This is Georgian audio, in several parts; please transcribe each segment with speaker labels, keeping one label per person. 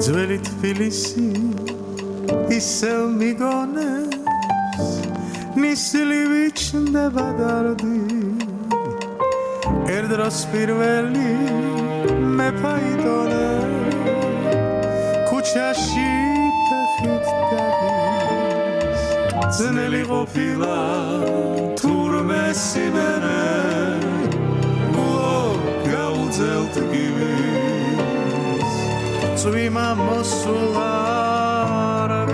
Speaker 1: ძველი თბილისი ისევ მიგონებს ნისლი ვიჩნდება დარდი ერთდროს პირველი მე ფაიდონე ქუჩაში ფეხით დადის ძნელი ყოფილა თურმე სიმერე გულო გაუძელთ გივის წვიმა მოსულა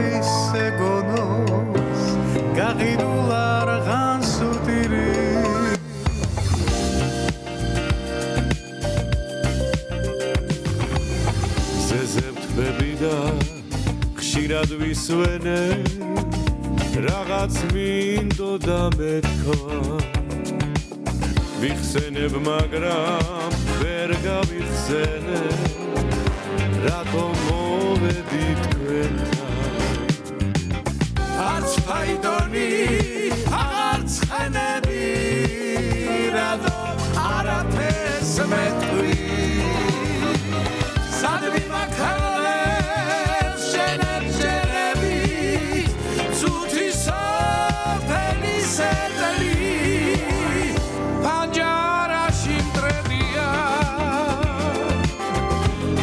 Speaker 1: ვის ეგონოს გაყიდულა რღანს უტირი ზეზებთები და ხშირად ვისვენე რაღაც მინდოდა მეთქვა ვიხსენებ მაგრამ ვერ გავიხსენე რატომ მოვედი თქვენთან არც ფაიდონი არც ხენები რატომ არაფერს მეტყვი სად მიმაქალებს შენერჯერები ცუთი სოფელი სეტელი პანჯარაში მტრედია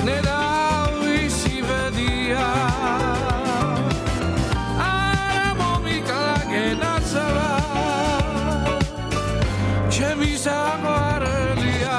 Speaker 1: ნედავისი ვედია არა მომიკლაგენაცვა ჩემი საყვარელია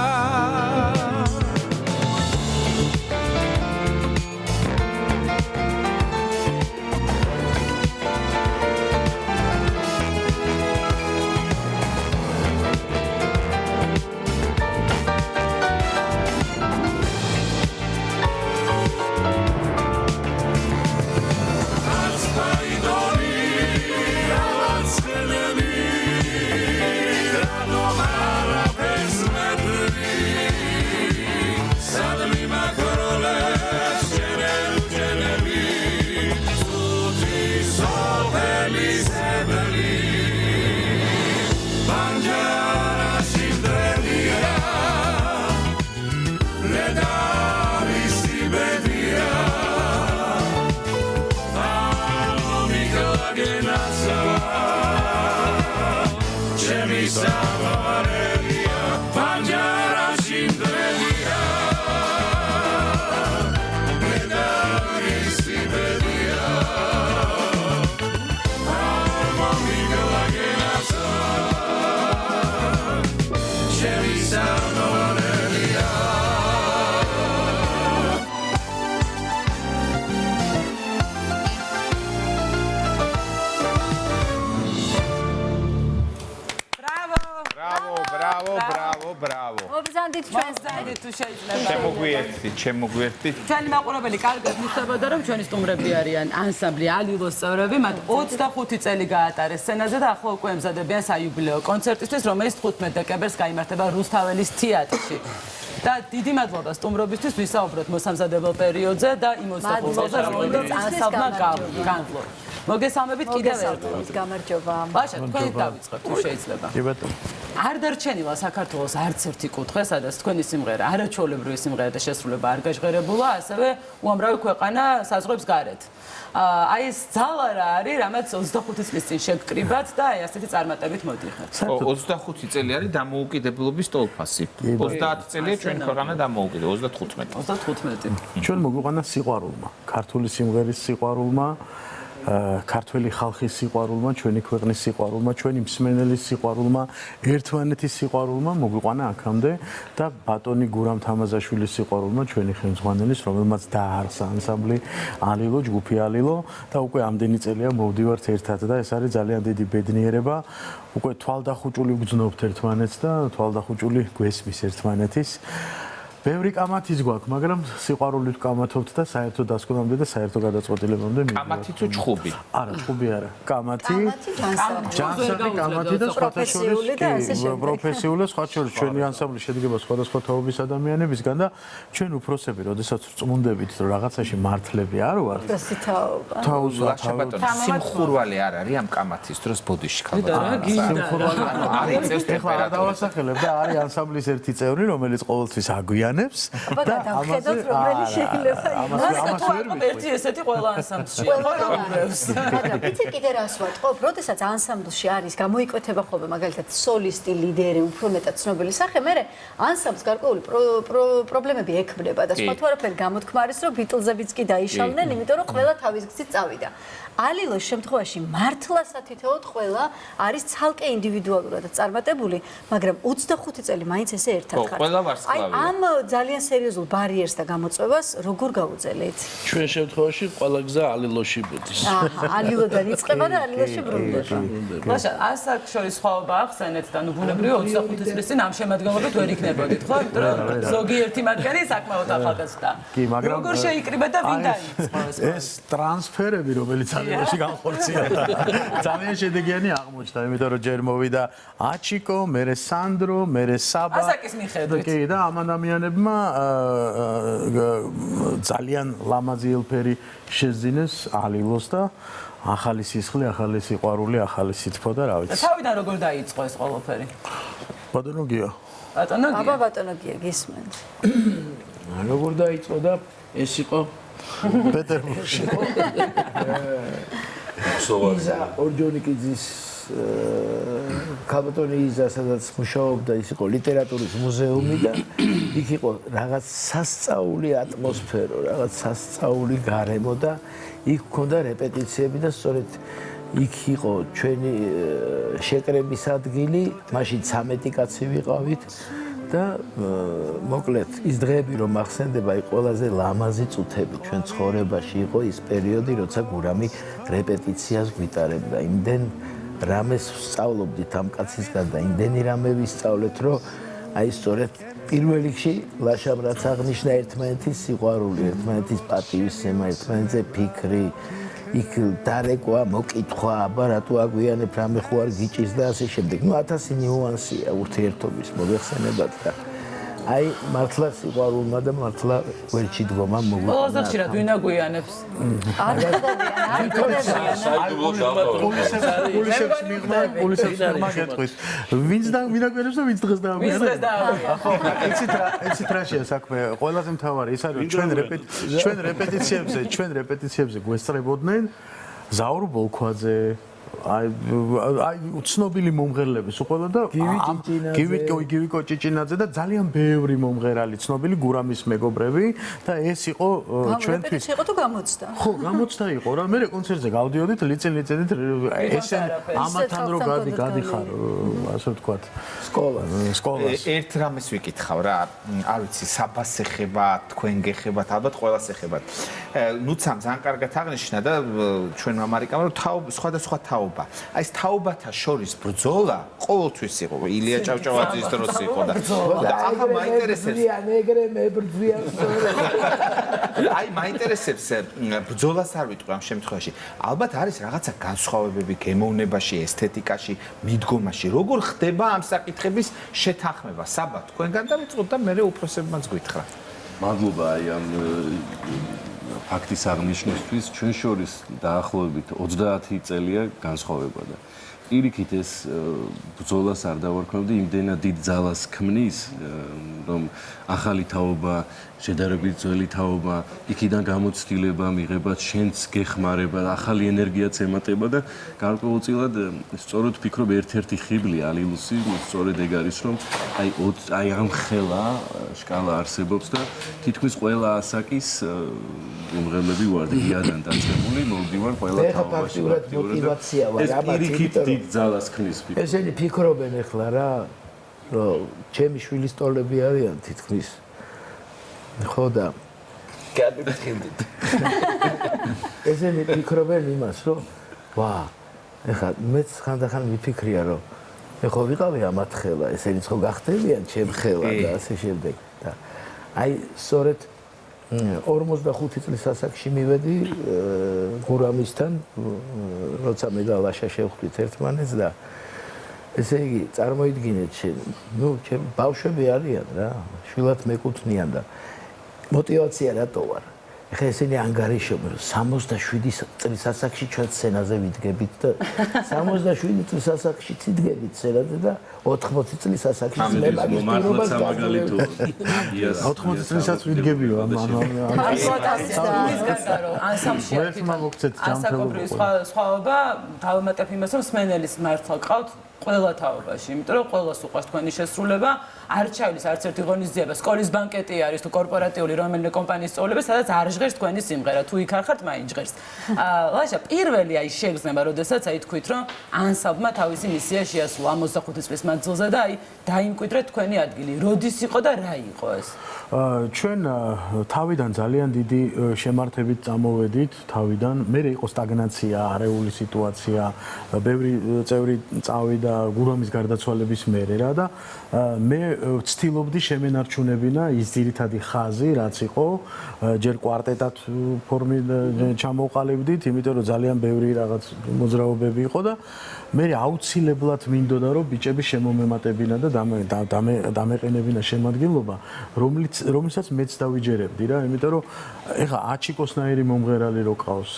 Speaker 2: შემოგვიერთდით.
Speaker 3: ჩვენი მაყურებელი კარგად მისწავდა რომ ჩვენი სტუმრები არიან ანსამბლი ალილოს წევრები, მათ 25 წელი გაატარეს სცენაზე და ახლა უკვე ემზადებიან საიუბილეო კონცერტისთვის, რომელიც 15 დეკემბერს გაიმართება რუსთაველის თეატრში. და დიდი მადლობა სტუმრობისთვის, ვისაუბროთ მოსამზადებელ პერიოდზე და იმ 25 წელზე, რომელიც ანსამბლმა განვლო. მოგესალმებით კიდევ ერთხელ.
Speaker 4: გამარჯობა.
Speaker 3: ბაშა, თქვენი დავიწყებთ, თუ შეიძლება.
Speaker 1: კი ბატონო.
Speaker 3: არ დარჩენილა საქართველოს არც ერთი კუთხე, სადაც თქვენი სიმღერა არაჩვეულებრივი სიმღერა და შესრულება არ გაჟღერებულა, ასევე უამრავი ქვეყანა საზღვრებს გარეთ. აი ეს ძალა რა არის, რამაც 25 წლის წინ შეგკრიბათ და აი ასეთი წარმატებით მოდიხართ.
Speaker 2: 25 წელი არის დამოუკიდებლობის ტოლფასი. 30 წელია ჩვენი ქვეყანა დამოუკიდებელი, 35.
Speaker 3: 35.
Speaker 1: ჩვენ მოგვიყვანა სიყვარულმა, ქართული სიმღერის სიყვარულმა, ქართველი ხალხის სიყვარულმა, ჩვენი ქვეყნის სიყვარულმა, ჩვენი მსმენელის სიყვარულმა, ერთმანეთის სიყვარულმა მოგვიყვანა აქამდე და ბატონი გურამ თამაზაშვილის სიყვარულმა, ჩვენი ხელმძღვანელის, რომელმაც დააარსა ანსამბლი ალილო, ჯგუფი ალილო და უკვე ამდენი წელია მოვდივართ ერთად და ეს არის ძალიან დიდი ბედნიერება. უკვე თვალდახუჭული ვგრძნობთ ერთმანეთს და თვალდახუჭული გვესმის ერთმანეთის. ბევრი კამათიც გვაქვს, მაგრამ სიყვარულით კამათობთ და საერთო დასკვნამდე და საერთო გადაწყვეტილებამდე მივიდეთ.
Speaker 2: კამათი თუ ჩხუბი?
Speaker 1: არა, ჩხუბი არა. კამათი, ჯანსაღი კამათი და სხვათა შორის პროფესიული სხვა შორის ჩვენი ანსამბლი შედგება სხვადასხვა თაობის ადამიანებისგან და ჩვენ უფროსები, როდესაც წმუნდებით, რომ რაღაცაში მართლები არ ვართ.
Speaker 2: თაუზა სიმხურვალი არ არის ამ კამათის დროს ბოდიში ქალბატონი.
Speaker 1: სიმხურვალი არის წესს ეხლა არ დავასახელებ და არის ანსამბლის ერთი წევრი, რომელიც ყოველთვის აგვიანებს აგვიანებს
Speaker 4: და დავხედოთ რომელი შეიძლება
Speaker 1: ამას ვერ ვიტყვი.
Speaker 3: ერთი ესეთი ყველა ანსამბლში ყველას.
Speaker 4: მაგრამ იცი კიდე რას ვატყობ, როდესაც ანსამბლში არის გამოიკვეთება ხოლმე მაგალითად სოლისტი, ლიდერი, უფრო მეტად ცნობილი სახე, მე ანსამბლს გარკვეული პრობლემები ექმნება და სხვა თუ არაფერი გამოთქმა არის, რომ ბიტლზებიც კი დაიშალნენ, იმიტომ რომ ყველა თავის გზით წავიდა. ალილოს შემთხვევაში მართლა სათითაოდ ყველა არის ცალკე ინდივიდუალურად წარმატებული, მაგრამ 25 წელი მაინც ესე ერთად ხარ.
Speaker 2: ყველა ვარსკვლავია.
Speaker 4: ამ ძალიან სერიოზულ ბარიერს და გამოწვევას როგორ გაუძლეთ?
Speaker 5: ჩვენ შემთხვევაში ყველა გზა ალილოში ბუდის.
Speaker 4: აჰა, ალილოდან იწყება და ალილოში ბრუნდება.
Speaker 3: მაშა ასაკ შორის სხვაობა ახსენეთ და ნუ ბუნებრივია 25 წლის წინ ამ შემადგენლობით ვერ იქნებოდით, ხო? იმიტომ რომ ზოგიერთი მათგანი საკმაოდ ახალგაზრდა. როგორ შეიკრიბა და ვინ დაიწყო
Speaker 1: ეს ტრანსფერები, რომელიც ალილოში განხორციელდა, ძალიან შედეგიანი აღმოჩნდა, იმიტომ რომ ჯერ მოვიდა აჩიკო, მერე სანდრო, მერე საბა.
Speaker 3: ასაკის მიხედვით.
Speaker 1: კი, და ამ ადამიანებმა ძალიან ლამაზი ელფერი შეძინეს ალილოს და ახალი სისხლი, ახალი სიყვარული, ახალი სითბო და რა ვიცი.
Speaker 3: თავიდან როგორ დაიწყო ეს ყველაფერი?
Speaker 1: ბატონო გია.
Speaker 3: ბატონო გია.
Speaker 4: აბა ბატონო გია გისმენთ.
Speaker 5: როგორ დაიწყო და ეს იყო
Speaker 1: პეტერბურგში.
Speaker 5: იზა ორჯონიკიძის ქალბატონი იზა სადაც მუშაობდა, ის იყო ლიტერატურის მუზეუმი და იქ იყო რაღაც სასწაული ატმოსფერო, რაღაც სასწაული გარემო და იქ ჰქონდა რეპეტიციები და სწორედ იქ იყო ჩვენი შეკრების ადგილი, მაშინ 13 კაცი ვიყავით და მოკლედ ის დღეები რომ ახსენდება, იქ ყველაზე ლამაზი წუთები ჩვენ ცხოვრებაში იყო ის პერიოდი, როცა გურამი რეპეტიციას გვიტარებდა. იმდენ რამეს ვსწავლობდით ამ კაცისგან და იმდენი რამე ვისწავლეთ, რომ აი სწორედ პირველ რიგში ლაშამ რაც აღნიშნა ერთმანეთის სიყვარული, ერთმანეთის პატივისცემა, ერთმანეთზე ფიქრი, იქ დარეკვა, მოკითხვა, აბა რატო აგვიანებ, რამე ხო არ გიჭის და ასე შემდეგ. ნუ 1000 ნიუანსია ურთიერთობის მოიხსენებათ და აი მართლა სიყვარულმა და მართლა ვერჩი დგომა მოგვიყვანა.
Speaker 3: ყველაზე ხშირად ვინ აგვიანებს?
Speaker 4: არ
Speaker 1: პულისებს მიღმა გეტყვის. ვინც აგვიანებს და ვინც დღეს დააგვიანებს? ხო, იცით რა შეა საქმე? ყველაზე მთავარი ის არის, ჩვენ რეპეტიციებზე გვესწრებოდნენ ზაურ ბოლქვაძე, აი ცნობილი მომღერლები უყოლა და გივიკო ჭიჭინაძე და ძალიან ბევრი მომღერალი ცნობილი გურამის მეგობრები და ეს იყო ჩვენთვის
Speaker 4: იყო თუ გამოცდა?
Speaker 1: ხო, გამოცდა იყო რა. მე კონცერტზე გავდიოდით, ლიცენზიით ეს ამათან რო გადიხარ, ასე ვთქვათ, სკოლას.
Speaker 2: ერთ რამეს ვიკითხავ რა, არ ვიცი, საბას ეხება, თქვენ გეხებათ, ალბათ ყველას ეხებათ. ნუცამ ძალიან კარგად აღნიშნა და ჩვენ ამერიკამ რომ სხვადასხვა თაობა. აი ეს თაობათა შორის ბრძოლა ყოველთვის იყო. ილია ჭავჭავაძის დროს იყო და ახლა მაინტერესებს.
Speaker 5: ნეგრე მებრძვიან სწორედ.
Speaker 2: აი მაინტერესებს ბრძოლას არ ვიტყვი ამ შემთხვევაში. ალბათ არის რაღაცა განსხვავებები გემოვნებაში, ესთეტიკაში, მიდგომაში. როგორ ხდება ამ საკითხების შეთანხმება? საბა თქვენგან დავიწყოთ და მე უფროსებმაც გვითხრა.
Speaker 6: მადლობა აი ამ ფაქტის აღნიშვნისთვის. ჩვენ შორის დაახლოებით 30 წელია განსხვავება და პირიქით ეს ბრძოლას არ დავარქმევდი, იმდენად დიდ ძალას ქმნის, რომ ახალი თაობა, შედარებით ძველი თაობა, იქიდან გამოცდილება მიღება, შენც გეხმარება, ახალი ენერგიაც ემატება და გარკვეულწილად სწორედ ვფიქრობ ერთ-ერთი ხიბლი ალილუსი, სწორედ ეგ არის, რომ აი ამ ხელა შკალა არსებობს და თითქმის ყველა ასაკის მომღერლები ვარ და იადან დაწყებული, მოვდივარ ყველა თაობაში.
Speaker 5: მოტივაცია ვარ,
Speaker 6: აბა დიდ ძალას ქმნის ფიქრობ.
Speaker 5: ესენი ფიქრობენ ახლა რა, რომ ჩემი შვილის ტოლები არიან თითქმის. ხო და
Speaker 6: გადმიფრთხილდით.
Speaker 5: ესენი ფიქრობენ იმას, რომ ვა, ახლა მეც ხანდახან ვიფიქრია, რომ ეხლა ვიყავი ამათ ხელა, ესენიც ხო გახდებიან ჩემ ხელა და ასე შემდეგ. და აი სწორედ 45 წლის ასაკში მივედი გურამისთან, როცა მე და ლაშა შევხვდით ერთმანეთს და ესე იგი წარმოიდგინეთ შენ, ნუ ჩემ ბავშვები არიან რა, შვილად მეკუთვნიან და მოტივაცია რატო ვარ? ეხლა ესენი ანგარიშობენ 67 წლის ასაკში ჩვენ სცენაზე ვიდგებით და 67 წლის ასაკში ვიდგებით სცენაზე და 80 წლის ასაკში მე მაგისტრობას
Speaker 6: გამაგალითო
Speaker 1: 80 წლისაც ვიდგებიო
Speaker 3: ანსამბლში ასაკობრივი სხვაობა დავამატებ იმას, რომ სმენელის მართლა ყავთ ყველა თაობაში, იმიტომ რომ ყველას უყვარს თქვენი შესრულება, არ ჩავლის არც ერთი ღონისძიება, სკოლის ბანკეტი არის თუ კორპორატიული რომელიმე კომპანიის სწავლება, სადაც არ ჟღერს თქვენი სიმღერა, თუ იქ არ ხართ, მაინც ჟღერს. ლაშა, პირველი აი შეგრძნება, როდესაც აი თქვით, რომ ანსამბლმა თავისი მისია შეასრულა 65 წლის მანძილზე და აი დაიმკვიდრეთ თქვენი ადგილი. როდის იყო და რა იყო ეს?
Speaker 1: ჩვენ თავიდან ძალიან დიდი შემართებით წამოვედით თავიდან. მე იყო სტაგნაცია, არეული სიტუაცია, ბევრი წევრი წავიდა გურამის გარდაცვალების მერე რა და მე ვცდილობდი შემენარჩუნებინა ის ძირითადი ხაზი, რაც იყო, ჯერ კვარტეტად ფორმით ჩამოვყალიბდით, იმიტომ რომ ძალიან ბევრი რაღაც მოძრაობები იყო და მე აუცილებლად მინდოდა რომ ბიჭები შემომემატებინა და დამეყენებინა შემადგენლობა, რომელსაც მეც დავიჯერებდი რა, იმიტომ რომ ეხა აჩიკოსნაირი მომღერალი რო ყავს,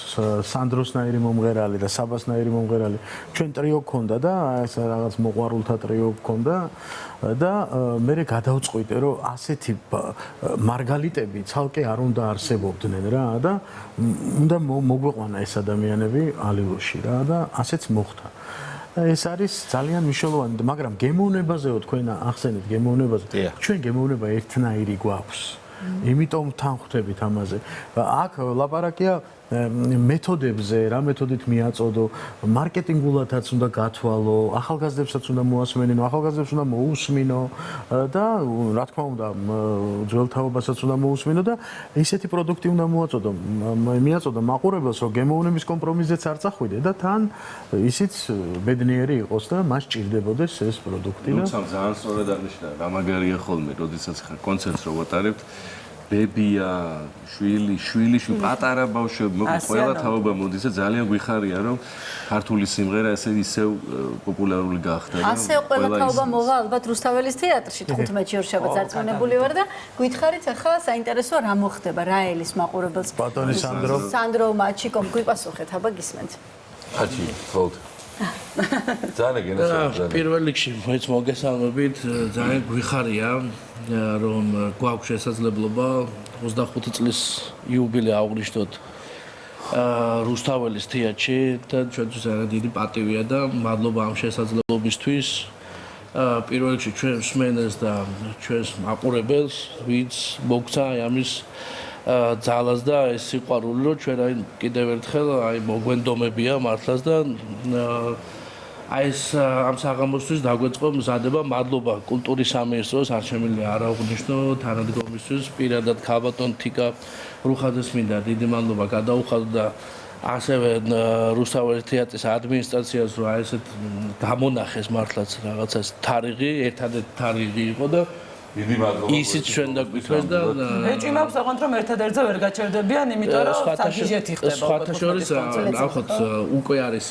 Speaker 1: სანდროსნაირი მომღერალი და საბასნაირი მომღერალი, ჩვენ ტრიო გქონდა და ეს რაღაც მოყვარულთა ტრიო გქონდა და მე გადავწყვიტე რომ ასეთი მარგალიტები ცალკე არ უნდა არსებობდნენ რა და უნდა მოგვეყვანა ეს ადამიანები ალილოში რა და ასეც მოხდა. ეს არის ძალიან მნიშვნელოვანი, მაგრამ გემოვნებაზეო თქვენ ახსენეთ გემოვნებაზე. ჩვენ გემოვნება ერთნაირი გვაქვს. იმიტომ თან ხვდებით ამაზე. აქ ლაპარაკია მეთოდებზე, რა მეთოდით მიაწოდო, მარკეტინგულადაც უნდა გათვალო, ახალგაზრდებსაც უნდა მოასმენინო, ახალგაზრდებს უნდა მოусმინო და რა თქმა უნდა, ძველთაობასაც უნდა მოусმინო და ისეთი პროდუქტი უნდა მიაწოდო მაყურებელს, რომ გემოვნების კომპრომისზეც არ წახვიდე და თან ისიც ბედნიერი იყოს და მას ჭირდებოდეს ეს პროდუქტი და
Speaker 6: თუმცა ძალიან სწორად აღნიშნა, რა მაგარია ხოლმე, როდესაც ხარ კონცერტს რო ვატარებთ, ბებია, შვილი, პატარა ბავშვები, მოკლედ ყველა თაობა მოდის და ძალიან გვიხარია, რომ ქართული სიმღერა ისევ პოპულარული გახდა.
Speaker 4: ასე ყველა თაობა მოვა ალბათ რუსთაველის თეატრში 15 ორშაბათს არწმუნებული ვარ და გითხარით ახლა საინტერესოა რა მოხდება რა ელის მაყურებელს.
Speaker 1: ბატონი
Speaker 4: სანდრო მაჩიკომ გვიპასუხეთ, აბა გისმენთ.
Speaker 7: აჩი, ხოლმე. ძალიან გენასწორია.
Speaker 5: პირველ რიგში მეც მოგესალმებით, ძალიან გვიხარია რომ გვაქვს შესაძლებლობა 25 წლის იუბილე აღვნიშნოთ რუსთაველის თეატრში და ჩვენთვის ძალიან დიდი პატივია და მადლობა ამ შესაძლებლობისთვის. პირველ რიგში ჩვენ მსმენელს და ჩვენს მაყურებელს, ვინც მოგცა ამის ძალას და ეს სიყვარული, რომ ჩვენ აი კიდევ ერთხელ აი მოგვენდომებია მართლაც და აი ეს ამ საღამოსთვის დაგვეწყო მზადება. მადლობა კულტურის სამინისტროს, არ შემიძლია არ აღვნიშნო თანადგომისთვის, პირადად ქალბატონ თიკა რუხაძეს მინდა დიდი მადლობა გადაუხადო და ასევე რუსთაველის თეატრის ადმინისტრაციას, რომ აი ესეთ გამონახეს მართლაც რაღაცას თარიღი, ერთადერთი თარიღი იყო და
Speaker 7: დიდი მადლობა.
Speaker 5: ისიც ჩვენ დაგვიქვეს და
Speaker 3: ეჭვი მაქვს აღვნიშნოთ რომ ერთადერთზე ვერ გაჩერდებიან, იმიტომ რომ საგიჟეთი ხდება.
Speaker 5: სხვათა შორის ნახოთ უკვე არის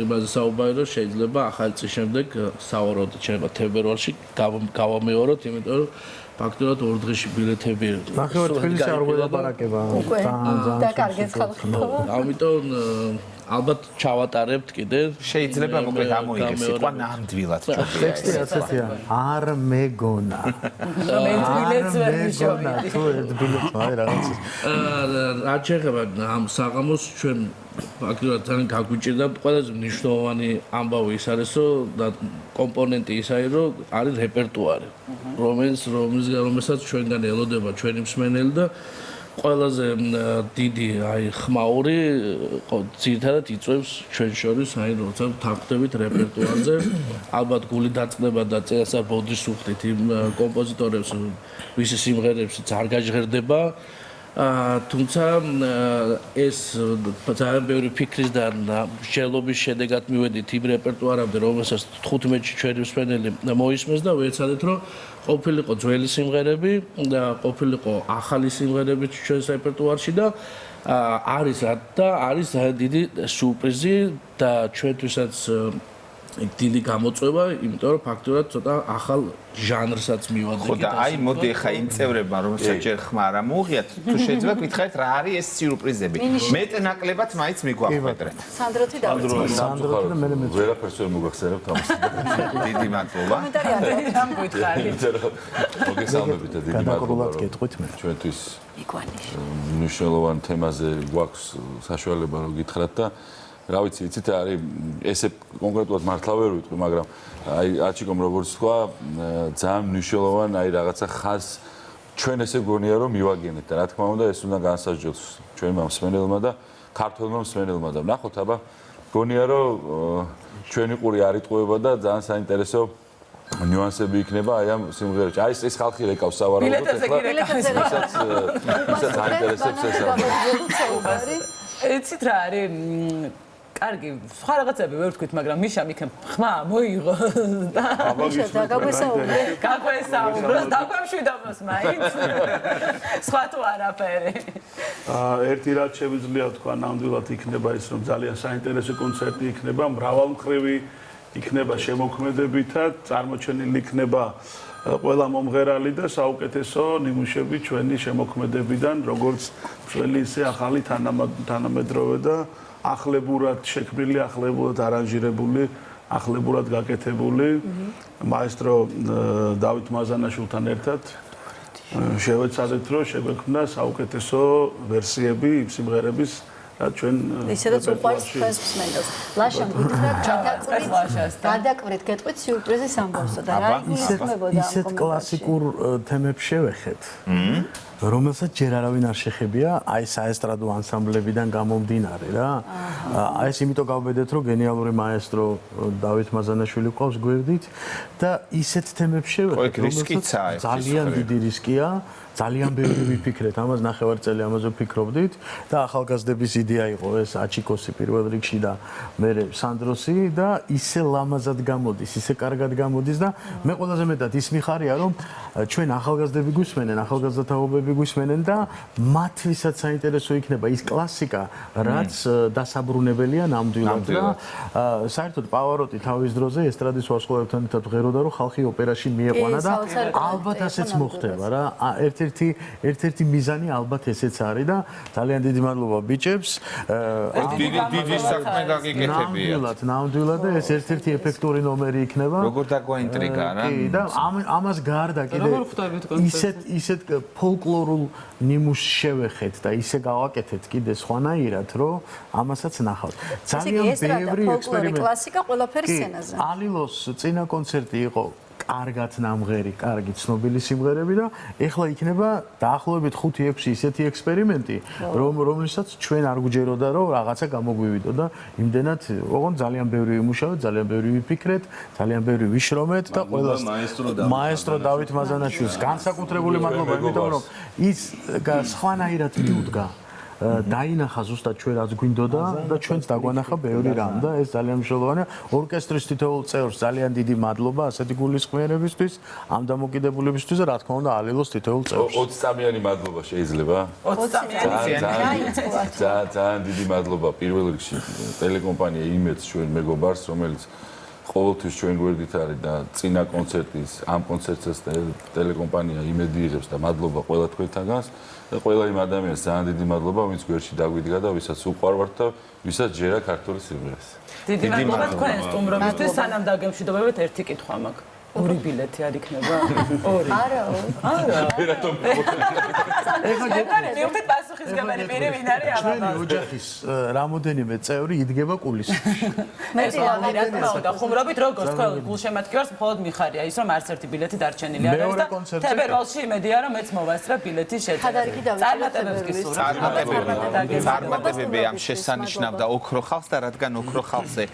Speaker 5: იმაზე საუბარი, რომ შეიძლება ახალი წლის შემდეგ სავარაუდოდ შეიძლება თებერვალში გავამეოროთ, იმიტომ რომ ფაქტობრივად 2 დღეში ბილეთები
Speaker 1: ნახევარ თბილისში არ ველაპარაკება.
Speaker 4: უკვე და კარგეთ ხალხო.
Speaker 5: ამიტომ ალბათ ჩავატარებთ კიდე.
Speaker 2: შეიძლება მოკლედ ამოიგეს სიტყვა ნამდვილად ჩოქია.
Speaker 1: ტექსტი ასეთია. არ მეგონა. თუ ერთ ბილეთს აი რაღაც.
Speaker 5: რა შეიძლება ამ საღამოს ჩვენ ფაქტობრივად ძალიან გაგვიჭირდა ყველაზე მნიშვნელოვანი ამბავი ის არის რომ კომპონენტი ის არის რომ არის რეპერტუარი რომელსაც ჩვენგან ელოდება ჩვენი მსმენელი და ყველაზე დიდი აი ხმაური ძირითადად იწვევს ჩვენ შორის აი როცა თანხმდებით რეპერტუარზე ალბათ გული დაწყდება და წესად ბოდიშს უხდით იმ კომპოზიტორებს ვისი სიმღერებიც არ გაჟღერდება თუმცა ეს ძალიან ბევრი ფიქრის და მსჯელობის შედეგად მივედით იმ რეპერტუარამდე, რომელსაც 15-ში ჩვენი მსმენელი მოისმენს და ვეცადეთ, რომ ყოფილიყო ძველი სიმღერები და ყოფილიყო ახალი სიმღერები ჩვენს რეპერტუარში და არის ძალიან დიდი სიურპრიზი და ჩვენთვისაც დიდი გამოწვევა, იმიტომ რომ ფაქტურად ცოტა ახალ ჟანრსაც მივადგეთ.
Speaker 2: ხო და აი მოდი ხა იმ წევრებმა რომელსაც ჯერ ხმა არ მოუღიათ თუ შეიძლება გითხარით რა არის ეს სიურპრიზები მეტნაკლებად მაინც მიგვახვედრეთ
Speaker 4: სანდროთი დავიწყოთ.
Speaker 1: სანდროთი და მე
Speaker 7: ვერაფერს ვერ მოგახსენებთ ამას.
Speaker 2: დიდი მადლობა
Speaker 4: კომენტარი არ აქვს.
Speaker 3: ამ გითხარი.
Speaker 7: მოგესალმებით და დიდი მადლობა.
Speaker 1: გადაყრულად გეტყვით მე.
Speaker 7: ჩვენთვის
Speaker 4: იკვანიშ.
Speaker 7: მნიშვნელოვან თემაზე გვაქვს საშუალება რომ გითხრათ და რა ვიცი, იცით არის ესე კონკრეტულად მართლა ვერ ვიტყვი, მაგრამ აი არჩიკომ როგორც თქვა, ძალიან მნიშვნელოვან აი რაღაცა ხაზს ჩვენ ესე გონია რომ მივაგენეთ და რა თქმა უნდა ეს უნდა განსაჯდოს ჩვენმა მსმენელმა და ქართველმა მსმენელმა და ნახოთ აბა გონია რომ ჩვენი ყური არ იტყუება და ძალიან საინტერესო ნიუანსები იქნება აი ამ სიმღერაში. აი ეს ხალხი რეკავს სავარაუდოდ ახლა. ვისაც აინტერესებს ეს
Speaker 3: იცით რა არის კარგი, სხვა რაღაცები ვერ ვთქვით, მაგრამ მიშამ იქნებ ხმა მოიღო და
Speaker 4: მიშა დაგაგვესაუბრე.
Speaker 3: გაგვესაუბრე, დაგვემშვიდობოს მაინც. სხვა თუ არაფერი.
Speaker 8: ერთი რაც შევიძლია თქვა, ნამდვილად იქნება ის, რომ ძალიან საინტერესო კონცერტი იქნება, მრავალმხრივი იქნება შემოქმედებითად, წარმოჩენილი იქნება ყველა მომღერალი და საუკეთესო ნიმუშები ჩვენი შემოქმედებიდან, როგორც ძველი ისე ახალი თანამედროვე და ახლებურად შექმნილი, ახლებურად არანჟირებული, ახლებურად გაკეთებული მაესტრო დავით მაზანაშვილთან ერთად შევეცადეთ, რომ შეგვექმნა საუკეთესო ვერსიები იმ სიმღერების, რაც ჩვენ
Speaker 4: ისედაც უყვარს თქვენს მსმენელს. ლაშა გადაკვირით, გადაკვირით გეტყვით სიურპრიზის ამბავსო და რა იგულისხმებოდა ამ
Speaker 1: ისეთ კლასიკურ თემებს შევეხეთ. რომელსაც ჯერ არავინ არ შეხებია, აი საესტრადო ანსამბლებიდან გამომდინარე რა. აი ეს იმიტომ გავბედეთ, რომ გენიალური მაესტრო დავით მაზანაშვილი ყავს გვერდით და ისეთ თემებს შევეხეთ,
Speaker 2: რომელსაც
Speaker 1: ძალიან დიდი რისკია, ძალიან ბევრი ვიფიქრეთ, ამას ნახევარწელი ამაზე ვფიქრობდით და ახალგაზრდების იდეა იყო ეს აჩიკოსი პირველ რიგში და მე სანდროსი და ისე ლამაზად გამოდის, ისე კარგად გამოდის და მე ყველაზე მეტად ის მიხარია, რომ ჩვენ ახალგაზრდები გვისმენენ, ახალგაზრდაობები გვისმენენ და მათთვისაც საინტერესო იქნება ის კლასიკა, რაც დასაბრუნებელია ნამდვილად და საერთოდ პავაროტი თავის დროზე ესტრადის ვარსკვლავებთან ერთად ღეროდა, რომ ხალხი ოპერაში მieყვანა და ალბათ ასეც მოხდება რა. ერთ-ერთი მიზანი ალბათ ესეც არის და ძალიან დიდი მადლობა ბიჭებს.
Speaker 2: დიდი საქმე გაგიკეთებიათ.
Speaker 1: ნამდვილად და ეს ერთ-ერთი ეფექტური ნომერი იქნება.
Speaker 2: როგორ დაგვაინტრიგა რა?
Speaker 1: კი და ამას გარდა კიდე ისეთ ფოლკლორულ ნიმუშს შევეხეთ და ისე გავაკეთეთ კიდე სხვანაირად, რომ ამასაც ნახავთ. ძალიან ბევრი ექსპერიმენტი.
Speaker 4: კლასიკა ყველაფერი სცენაზე.
Speaker 1: ალილოს წინა კონცერტი იყო კარგად ნამღერი, კარგი ცნობილი სიმღერები და ეხლა იქნება დაახლოებით 5-6 ისეთი ექსპერიმენტი, რომლითაც ჩვენ არ გვჯეროდა, რომ რაღაცა გამოგვივიდო და იმდენად, ოღონდ ძალიან ბევრი ვიმუშავეთ, ძალიან ბევრი ვიფიქრეთ, ძალიან ბევრი ვიშრომეთ და ყველას მაესტრო დავით მაზანაშვილს განსაკუთრებული მადლობა, იმიტომ რომ ის სხვანაირად მიუდგა. დაინახა ზუსტად ჩვენ რაც გვინდოდა და ჩვენც დაგვანახა ბევრი რამ და ეს ძალიან მნიშვნელოვანია. ორკესტრის თითოეულ წევრს ძალიან დიდი მადლობა ასეთი გულისხმიერებისთვის, ამ დამოკიდებულებისთვის და რა თქმა უნდა ალილოს თითოეულ წევრს.
Speaker 7: 20 წამიანი მადლობა შეიძლება?
Speaker 3: 20 წამიანი.
Speaker 7: ძალიან დიდი მადლობა პირველ რიგში ტელეკომპანია იმედს ჩვენ მეგობარს, რომელიც ყოველთვის ჩვენ გვერდით არის და წინა კონცერტის ამ კონცერტსაც ტელეკომპანია იმედი იღებს და მადლობა ყველა თქვენთაგანს და ყველა იმ ადამიანს ძალიან დიდი მადლობა, ვინც გვერდში დაგვიდგა და ვისაც უყვარვართ და ვისაც ჯერა ქართული სიმღერას.
Speaker 3: დიდი მადლობა თქვენ სტუმრობისთვის, სანამ დაგემშვიდობებით ერთი კითხვა მაქვს. ორი ბილეთი არ იქნება? ორი.
Speaker 4: არა.
Speaker 7: რატომ?
Speaker 3: მივხვდით პასუხისგებელი პირი ვინ არის ამას?
Speaker 1: ჩვენი ოჯახის რამოდენიმე წევრი იდგება კულისებში.
Speaker 3: ეს რა თქმა უნდა, ხუმრობით როგორც თქვენ გულშემატკივარს მხოლოდ მიხარია ის, რომ არც ერთი ბილეთი დარჩენილი არ არის და თებერვალში იმედია, რომ მეც მოვასწრებ ბილეთის შეძენა. წარმატებებს გისურვებთ.
Speaker 2: წარმატებები ამ შესანიშნავ და ოქრო ხალხს და რადგან ოქრო ხალხზე